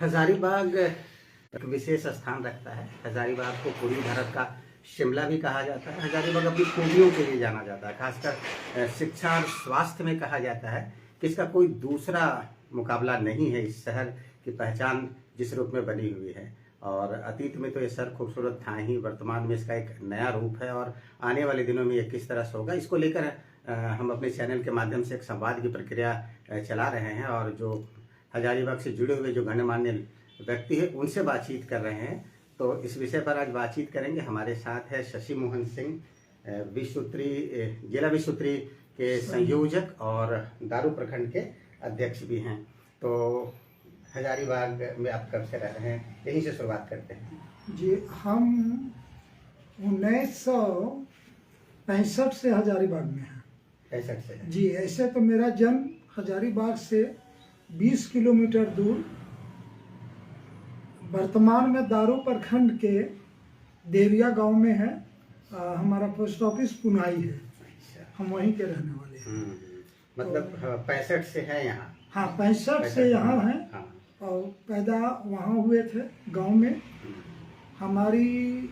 हजारीबाग एक विशेष स्थान रखता है। हजारीबाग को पूर्वी भारत का शिमला भी कहा जाता है। हजारीबाग अपनी खूबियों के लिए जाना जाता है, खासकर शिक्षा और स्वास्थ्य में कहा जाता है कि इसका कोई दूसरा मुकाबला नहीं है। इस शहर की पहचान जिस रूप में बनी हुई है, और अतीत में तो ये शहर खूबसूरत था ही, वर्तमान में इसका एक नया रूप है और आने वाले दिनों में ये किस तरह से होगा, इसको लेकर हम अपने चैनल के माध्यम से एक संवाद की प्रक्रिया चला रहे हैं। और जो हजारीबाग से जुड़े हुए जो गणमान्य व्यक्ति है उनसे बातचीत कर रहे हैं। तो इस विषय पर आज बातचीत करेंगे। हमारे साथ है शशि मोहन सिंह, जिला विश्वोत्तरी के संयोजक और दारू प्रखंड के अध्यक्ष भी हैं। तो हजारीबाग में आप कब से रह रहे हैं, यहीं से शुरुआत करते हैं। जी, हम 1965 से हजारीबाग में हैं। 65 से जी, ऐसे तो मेरा जन्म हजारीबाग से 20 किलोमीटर दूर वर्तमान में दारू प्रखंड के देविया गांव में है। हमारा पोस्ट ऑफिस पुनाई है। हम वहीं के रहने वाले हैं। मतलब 65 से है यहाँ? हाँ, 65 से यहाँ हैं। हाँ। और पैदा वहाँ हुए थे गांव में। हमारी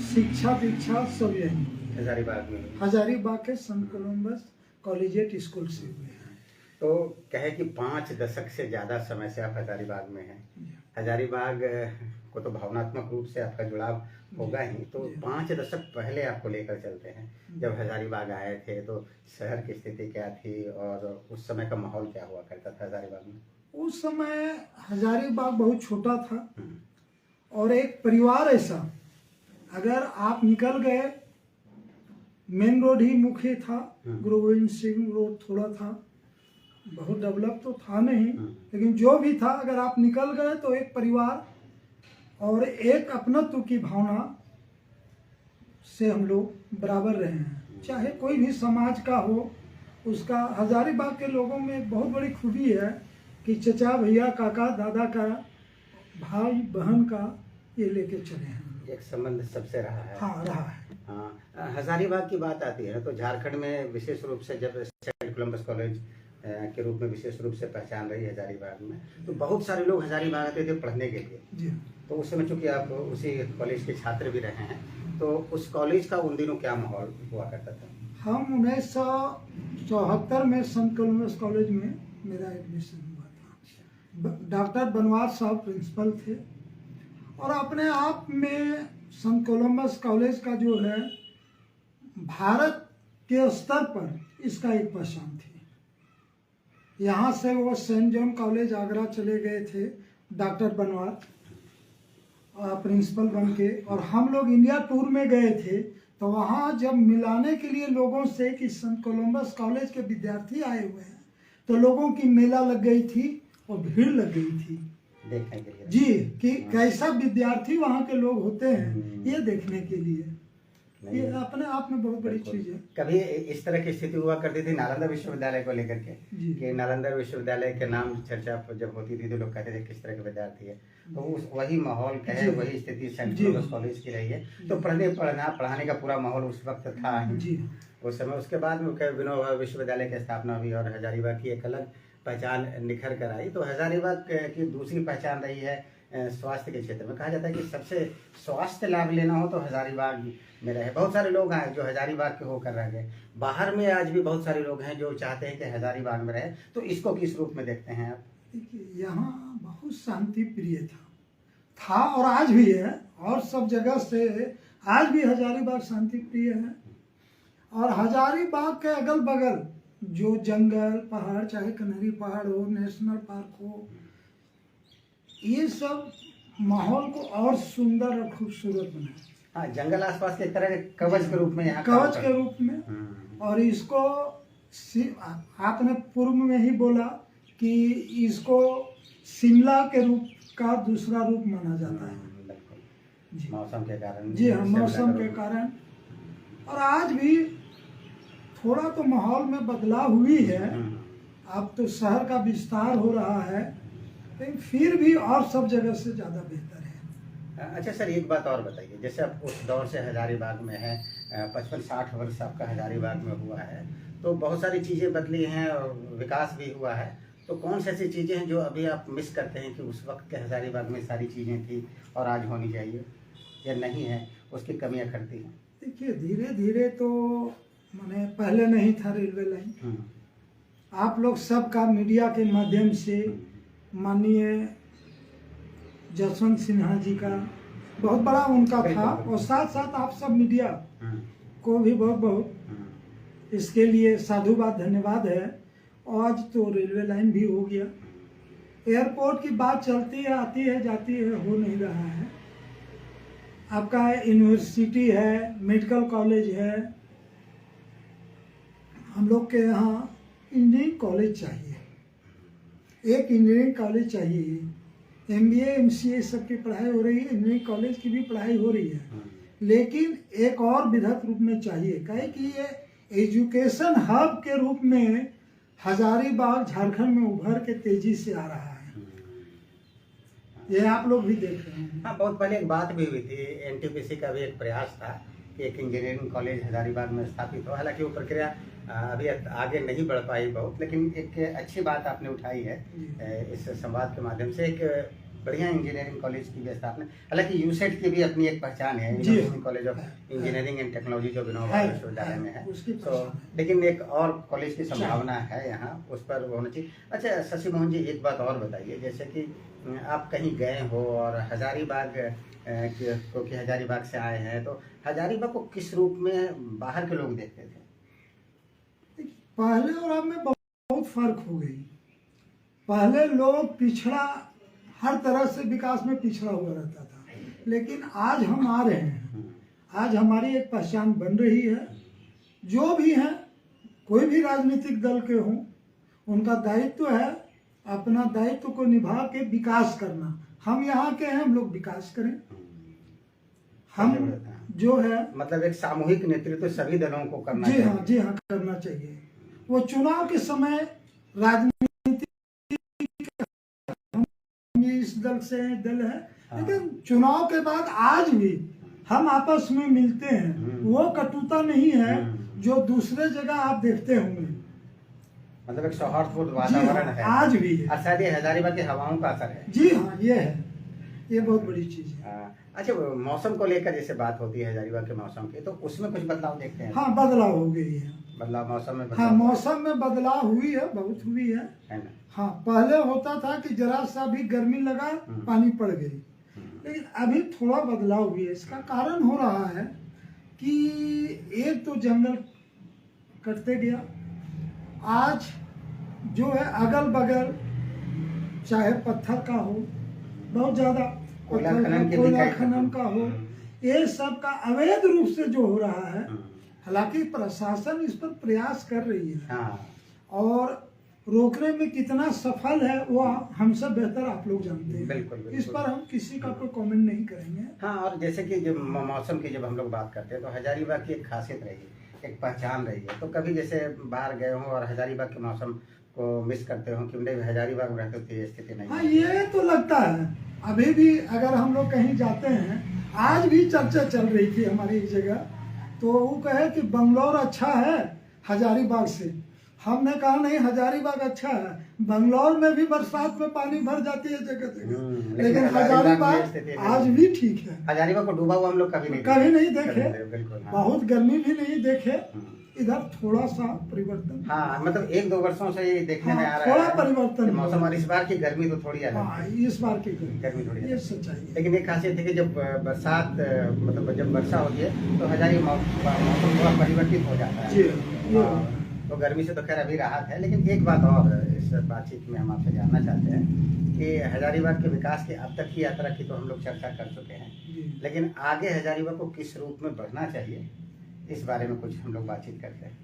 शिक्षा दीक्षा सब यहीं हजारीबाग में? हजारीबाग के संत कोलम्बस कॉलेजिएट स्कूल से हुए हैं। तो कहे कि 5 दशक से ज़्यादा समय से आप हजारीबाग में हैं। हजारीबाग को तो भावनात्मक रूप से आपका जुड़ाव होगा ही, तो 5 दशक पहले आपको लेकर चलते हैं। जब हजारीबाग आए थे तो शहर की स्थिति क्या थी और उस समय का माहौल क्या हुआ करता था हजारीबाग में? उस समय हजारीबाग बहुत छोटा था और एक परिवार ऐसा, अगर आप निकल गए, मेन रोड ही मुख्य था। गुरु गोविंद सिंह रोड थोड़ा था, बहुत डेवलप तो था नहीं, लेकिन जो भी था, अगर आप निकल गए तो एक परिवार और एक अपनत्व की भावना से हम लोग बराबर रहे हैं। चाहे कोई भी समाज का हो, उसका हजारीबाग के लोगों में एक बहुत बड़ी खूबी है कि चचा भैया काका दादा का, भाई बहन का, ये लेके चले हैं। एक संबंध सबसे रहा है। हाँ, रहा है। हाँ, हजारीबाग की बात आती है तो झारखंड में विशेष रूप से जब सेंट कोलम्बस कॉलेज के रूप में विशेष रूप से पहचान रही हजारीबाग में, तो बहुत सारे लोग हजारीबाग आते थे पढ़ने के लिए। जी। तो उस समय चूंकि आप उसी कॉलेज के छात्र भी रहे हैं, तो उस कॉलेज का उन दिनों क्या माहौल हुआ करता था? हम 1974 में संत कोलम्बस कॉलेज में मेरा एडमिशन हुआ था। डॉक्टर बनवार साहब प्रिंसिपल थे और अपने आप में संत कोलम्बस कॉलेज का जो है भारत के स्तर पर इसका एक पहचान थी। यहाँ से वो सेंट जॉन कॉलेज आगरा चले गए थे डॉक्टर बनवार प्रिंसिपल बन के, और हम लोग इंडिया टूर में गए थे। तो वहाँ जब मिलाने के लिए लोगों से कि संत कोलम्बस कॉलेज के विद्यार्थी आए हुए हैं, तो लोगों की मेला लग गई थी और भीड़ लग गई थी देखने के लिए। जी, कि कैसा विद्यार्थी वहाँ के लोग होते हैं, ये देखने के लिए। ये अपने आप में बहुत बड़ी चीज है। कभी इस तरह की स्थिति हुआ करती थी नालंदा विश्वविद्यालय को लेकर के कि नालंदा विश्वविद्यालय के नाम चर्चा जब होती थी तो लोग कहते थे किस तरह के विद्यार्थी है, तो उस वही माहौल कहे, वही स्थिति सेंट कोलम्बस कॉलेज की रही है। तो पढ़ाने का पूरा माहौल उस वक्त था उस समय। उसके बाद में विनोबा विश्वविद्यालय की स्थापना हुई और हजारीबाग की एक अलग पहचान निखर कर आई। तो हजारीबाग की दूसरी पहचान रही है स्वास्थ्य के क्षेत्र में। कहा जाता है कि सबसे स्वास्थ्य लाभ लेना हो तो हजारीबाग में रहे। बहुत सारे लोग हैं जो हजारीबाग के होकर रह गए। बाहर में आज भी बहुत सारे लोग हैं जो चाहते हैं कि हजारीबाग में रहे। तो इसको किस रूप में देखते हैं आप? देखिए, यहाँ बहुत शांति प्रिय था और आज भी है, और सब जगह से आज भी हजारीबाग शांति प्रिय है। और हजारीबाग के अगल बगल जो जंगल पहाड़, चाहे कन्हरी पहाड़ हो, नेशनल पार्क हो, ये सब माहौल को और सुंदर और खूबसूरत बनाए। हाँ, जंगल आसपास के तरह कवच के रूप में यहाँ कवच के रूप में। और इसको आपने पूर्व में ही बोला कि इसको शिमला के रूप का दूसरा रूप माना जाता है। मौसम के कारण। जी हाँ, मौसम के कारण। और आज भी थोड़ा तो माहौल में बदलाव हुई है। अब तो शहर का विस्तार हो रहा है, लेकिन फिर भी और सब जगह से ज़्यादा बेहतर है। अच्छा सर, एक बात और बताइए, जैसे आप उस दौर से हजारीबाग में हैं, 55-60 वर्ष आपका हजारीबाग में हुआ है, तो बहुत सारी चीज़ें बदली हैं और विकास भी हुआ है। तो कौन सी ऐसी चीज़ें हैं जो अभी आप मिस करते हैं कि उस वक्त के हजारीबाग में सारी चीज़ें थी और आज होनी चाहिए, या नहीं है, उसकी कमियां करती हैं? देखिए, धीरे धीरे तो माने पहले नहीं था रेलवे लाइन। आप लोग सबका मीडिया के माध्यम से माननीय जसवंत सिन्हा जी का बहुत बड़ा उनका था, और साथ साथ आप सब मीडिया को भी बहुत बहुत इसके लिए साधुवाद धन्यवाद है। आज तो रेलवे लाइन भी हो गया, एयरपोर्ट की बात चलती है, आती है जाती है, हो नहीं रहा है। आपका यूनिवर्सिटी है, मेडिकल कॉलेज है, हम लोग के यहाँ इंजीनियरिंग कॉलेज चाहिए, एक इंजीनियरिंग कॉलेज चाहिए। MBA MCA सबकी पढ़ाई हो रही है, इंजीनियरिंग कॉलेज की भी पढ़ाई हो रही है, लेकिन एक और विधत रूप में चाहिए। कहे कि ये एजुकेशन हब के रूप में हजारीबाग झारखंड में उभर के तेजी से आ रहा है, ये आप लोग भी देख रहे हैं। हाँ, बहुत पहले एक बात भी हुई थी, NTPC का भी एक प्रयास था कि एक इंजीनियरिंग कॉलेज हजारीबाग में स्थापित हो। हालांकि वो प्रक्रिया अभी आगे नहीं बढ़ पाई बहुत, लेकिन एक अच्छी बात आपने उठाई है इस संवाद के माध्यम से। एक बढ़िया इंजीनियरिंग कॉलेज की भी स्थापना, हालांकि यूसेट की भी अपनी एक पहचान है, university college of engineering and technology जो विनोबा विश्वविद्यालय में है, तो लेकिन एक और कॉलेज की संभावना है यहाँ, उस पर होना चाहिए। अच्छा शशि मोहन जी, एक बात और बताइए, जैसे कि आप कहीं गए हो और हजारीबाग क्योंकि हजारीबाग से आए हैं, तो हजारीबाग को किस रूप में बाहर के लोग देखते थे? पहले और अब में बहुत फर्क हो गई। पहले लोग पिछड़ा, हर तरह से विकास में पिछड़ा हुआ रहता था, लेकिन आज हम आ रहे हैं, आज हमारी एक पहचान बन रही है। जो भी हैं, कोई भी राजनीतिक दल के हों, उनका दायित्व है अपना दायित्व को निभा के विकास करना। हम यहाँ के हैं, हम लोग विकास करें। हम जो है मतलब एक सामूहिक नेतृत्व सभी दलों को करना जी चाहिए। हाँ, जी हाँ, करना चाहिए। वो चुनाव के समय राजनीति इस दल से दल है, लेकिन चुनाव के बाद आज भी हम आपस में मिलते हैं, वो कटुता नहीं है जो दूसरे जगह आप देखते होंगे। मतलब एक सौहार्दपूर्ण वातावरण है आज भी है, और शायद ये हजारीबाग की हवाओं का असर है। जी हाँ, ये है, ये बहुत बड़ी चीज है। अच्छा, मौसम को लेकर जैसे बात होती है हजारीबाग के मौसम की, तो उसमें कुछ बदलाव देखते हैं? हाँ, बदलाव हो गई है, बदलाव मौसम में हाँ, मौसम में बदलाव हुई है, बहुत हुई है ना? हाँ, पहले होता था कि जरा सा भी गर्मी लगा पानी पड़ गई, लेकिन अभी थोड़ा बदलाव हुई है। इसका कारण हो रहा है कि एक तो जंगल कटते गया, आज जो है अगल बगल चाहे पत्थर का हो, बहुत ज्यादा कोयला खनन का हो, ये सब का अवैध रूप से जो हो रहा है। हालांकि प्रशासन इस पर प्रयास कर रही है, और रोकने में कितना सफल है वो हमसे बेहतर आप लोग जानते हैं। बिल्कुल। इस पर हम किसी का कोई कमेंट नहीं करेंगे। हाँ, और जैसे कि जब मौसम की जब हम लोग बात करते हैं, तो हजारीबाग की एक खासियत रही है, एक पहचान रही है। तो कभी जैसे बाहर गए हो और हजारीबाग के मौसम को मिस करते हो कि नहीं हजारीबाग में रहते थे, स्थिति नहीं? हाँ, ये तो लगता है। अभी भी अगर हम लोग कहीं जाते हैं, आज भी चर्चा चल रही थी हमारी एक जगह, तो वो कहे कि बंगलौर अच्छा है हजारीबाग से। हमने कहा नहीं, हजारीबाग अच्छा है, बंगलौर में भी बरसात में पानी भर जाती है जगह जगह, लेकिन हजारीबाग आज भी ठीक है। हजारीबाग को डूबा हुआ हम लोग कभी नहीं देखे, बिल्कुल। बहुत गर्मी भी नहीं देखे। इधर थोड़ा सा परिवर्तन, हाँ, मतलब 1-2 वर्षों से ये देखने में आ रहा है थोड़ा परिवर्तन मौसम, और इस बार की गर्मी तो थोड़ी अलग है। इस बार की गर्मी थोड़ी ये सच्चाई है। लेकिन एक खासियत है कि जब बरसात मतलब जब वर्षा होती है तो हजारी मौसम थोड़ा परिवर्तित हो जाता है। तो गर्मी से तो खैर अभी राहत है। लेकिन एक बात और इस बातचीत में हम आपसे जानना चाहते हैं कि हजारीबाग के विकास की अब तक की यात्रा की तो हम लोग चर्चा कर चुके हैं, लेकिन आगे हजारीबाग को किस रूप में बढ़ना चाहिए, इस बारे में कुछ हम लोग बातचीत करते हैं।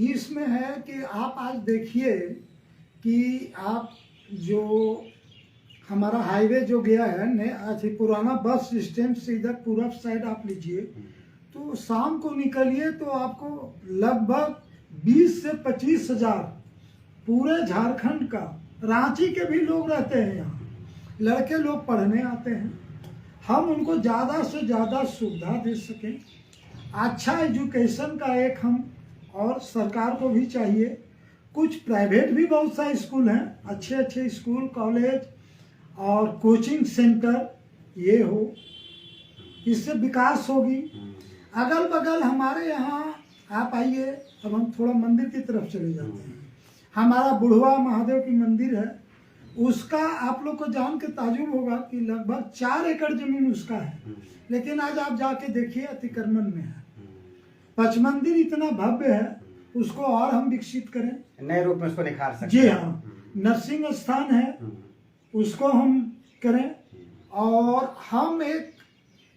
इसमें है कि आप आज देखिए कि आप जो हमारा हाईवे जो गया है पुराना बस स्टैंड से इधर पूरब साइड आप लीजिए, तो शाम को निकलिए तो आपको लगभग 20 से 25 हजार पूरे झारखंड का, रांची के भी लोग रहते हैं यहाँ, लड़के लोग पढ़ने आते हैं। हम उनको ज़्यादा से ज़्यादा सुविधा दे सकें, अच्छा एजुकेशन का एक हम, और सरकार को भी चाहिए कुछ प्राइवेट भी बहुत सारे स्कूल हैं, अच्छे अच्छे स्कूल कॉलेज और कोचिंग सेंटर ये हो, इससे विकास होगी। अगल बगल हमारे यहाँ आप आइए, अब हम थोड़ा मंदिर की तरफ चले जाते हैं। हमारा बुढ़वा महादेव की मंदिर है, उसका आप लोग को जान के ताजुब होगा कि लगभग 4 एकड़ जमीन उसका है, लेकिन आज आप जाके देखिए अतिक्रमण में है। पचमंदिर इतना भव्य है, उसको और हम विकसित करें, नए रूप में उसको निखार सकते जी हैं। हाँ। नरसिंह स्थान है, उसको हम करें, और हम एक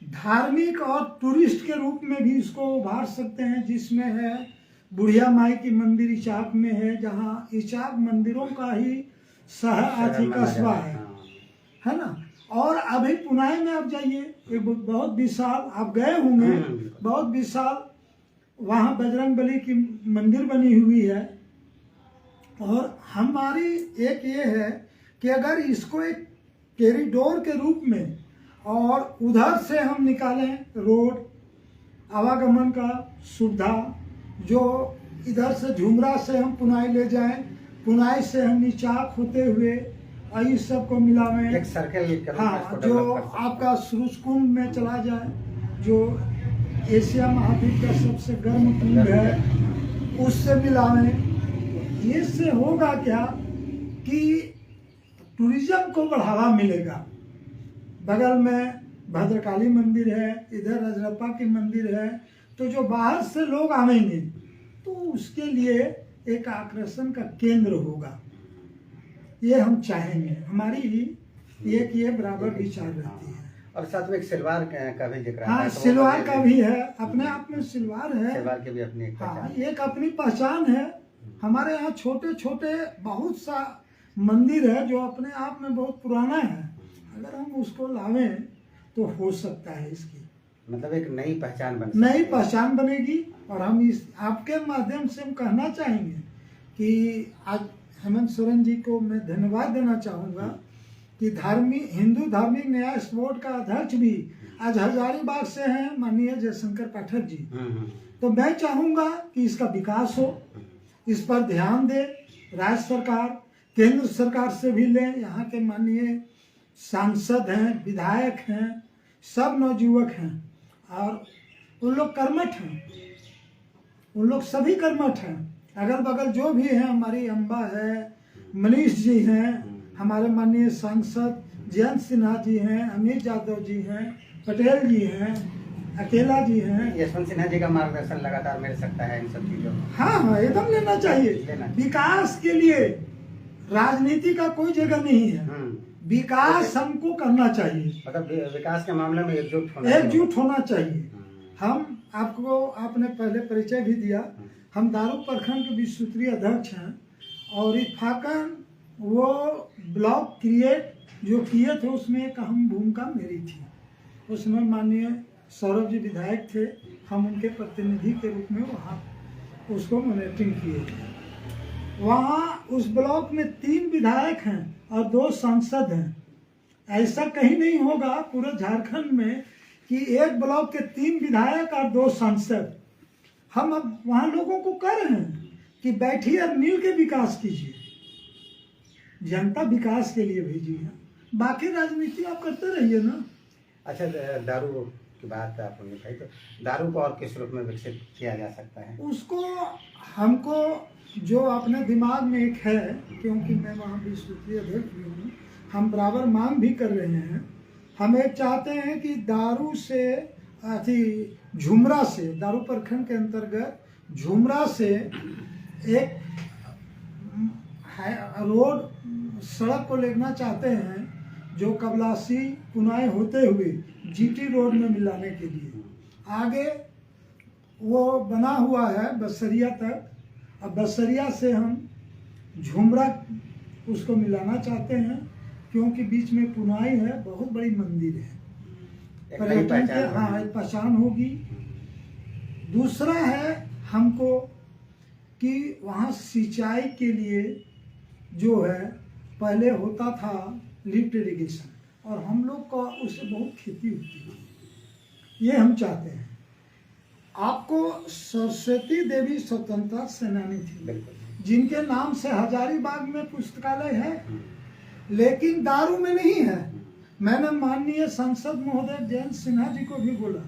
धार्मिक और टूरिस्ट के रूप में भी इसको उभार सकते हैं, जिसमें है बुढ़िया माई की मंदिर इचाक में है, जहाँ इचाक मंदिरों का ही शहर अथी कस्बा है ना। और अभी पुनाई में आप जाइए, एक बहुत विशाल, आप गए होंगे, बहुत विशाल वहाँ बजरंगबली की मंदिर बनी हुई है। और हमारी एक ये है कि अगर इसको एक कॉरिडोर के रूप में और उधर से हम निकालें रोड आवागमन का सुविधा, जो इधर से झुमरा से हम पुनाई ले जाएं, पुनाई से हम इचाक होते हुए और इस सब को मिलावें, एक सर्कल, हाँ, जो आपका सूरजकुंड में चला जाए, जो एशिया महाद्वीप का सबसे गर्म कुंड है, उससे मिलावें। इससे होगा क्या कि टूरिज्म को बढ़ावा मिलेगा। बगल में भद्रकाली मंदिर है, इधर रजरप्पा की मंदिर है, तो जो बाहर से लोग आवेंगे तो उसके लिए एक आकर्षण का केंद्र होगा, ये हम चाहेंगे। हमारी एक ये बराबर विचार रहती है। और साथ में एक सिलवार का भी जिक्र आता हाँ, है, तो सिलवार का भी है, अपने आप में सिलवार है, सिलवार की भी अपनी एक हाँ, पहचान है। एक अपनी पहचान है। हमारे यहाँ छोटे छोटे बहुत सा मंदिर है जो अपने आप में बहुत पुराना है, अगर हम उसको लावें तो हो सकता है इसकी मतलब एक नई पहचान बन नई पहचान बनेगी। और हम इस आपके माध्यम से हम कहना चाहेंगे कि आज हेमंत सोरेन जी को मैं धन्यवाद देना चाहूँगा कि हिंदू धार्मिक न्यास बोर्ड का अध्यक्ष भी आज हजारीबाग से हैं, माननीय जयशंकर पाठक जी। तो मैं चाहूँगा कि इसका विकास हो, इस पर ध्यान दे राज्य सरकार, केंद्र सरकार से भी लें, यहाँ के माननीय सांसद हैं, विधायक हैं, सब नवयुवक हैं, और उन लोग कर्मठ हैं, उन लोग सभी कर्मठ हैं। अगल बगल जो भी हैं, हमारी अम्बा है, मनीष जी हैं, हमारे माननीय सांसद जयंत सिन्हा जी हैं, अमित यादव जी हैं, पटेल जी हैं, अकेला जी हैं। यशवंत सिन्हा जी का मार्गदर्शन लगातार मिल सकता है इन सब चीजों में। हाँ हाँ, एकदम लेना चाहिए। विकास के लिए राजनीति का कोई जगह नहीं है, विकास हमको करना चाहिए, मतलब विकास के मामले में एकजुट होना चाहिए। हम आपको आपने पहले परिचय भी दिया, हम दारू प्रखंड के विश्व सूत्रीय अध्यक्ष हैं, और इत्फाकन वो ब्लॉक क्रिएट जो किए थे उसमें एक अहम भूमिका मेरी थी। उसमें माननीय सौरभ जी विधायक थे, हम उनके प्रतिनिधि के रूप में वहाँ उसको मॉनिटरिंग किए थे। वहाँ उस ब्लॉक में 3 विधायक हैं और 2 सांसद हैं। ऐसा कहीं नहीं होगा पूरे झारखंड में कि एक ब्लॉक के 3 विधायक और 2 सांसद। हम अब वहाँ लोगों को कह रहे हैं कि बैठिए और मिल के विकास कीजिए, जनता विकास के लिए भेजी है, बाकी राजनीति आप करते रहिए ना। अच्छा, दारू की बात आपने कही, तो दारू को और किस रूप में विकसित किया जा सकता है? उसको हमको जो अपने दिमाग में एक है, क्योंकि मैं वहाँ विश्व सूत्रीय अध्यक्ष भी हूँ, हम बराबर मांग भी कर रहे हैं। हम एक चाहते हैं कि दारू से झुमरा से, दारू प्रखंड के अंतर्गत झुमरा से एक रोड सड़क को लेना चाहते हैं, जो कबलासी पुनाई होते हुए जीटी रोड में मिलाने के लिए। आगे वो बना हुआ है बसरिया तक, अब बसरिया से हम झुमरा उसको मिलाना चाहते हैं, क्योंकि बीच में पुनाई है, बहुत बड़ी मंदिर है, पर्यटन के हाँ एक पहचान होगी। दूसरा है हमको कि वहाँ सिंचाई के लिए जो है पहले होता था लिफ्ट इरिगेशन, और हम लोग का उससे बहुत खेती होती है, ये हम चाहते हैं। आपको सरस्वती देवी स्वतंत्रता सेनानी थी, जिनके नाम से हजारीबाग में पुस्तकालय है, लेकिन दारू में नहीं है। मैंने माननीय सांसद महोदय जयंत सिन्हा जी को भी बोला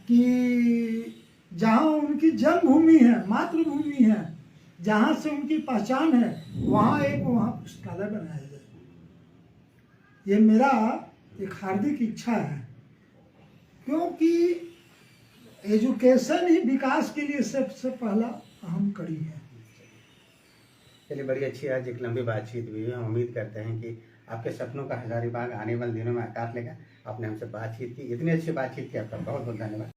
कि जहाँ उनकी जन्मभूमि है, मातृभूमि है, जहाँ से उनकी पहचान है, वहाँ पुस्तकालय बनाया जाए। ये मेरा एक हार्दिक इच्छा है, क्योंकि एजुकेशन ही विकास के लिए सबसे पहला अहम कड़ी है। चलिए, बड़ी अच्छी आज एक लंबी बातचीत हुई है। हम उम्मीद करते हैं कि आपके सपनों का हजारीबाग आने वाले दिनों में आकार लेगा। आपने हमसे बातचीत की, इतनी अच्छी बातचीत की, आपका बहुत बहुत धन्यवाद।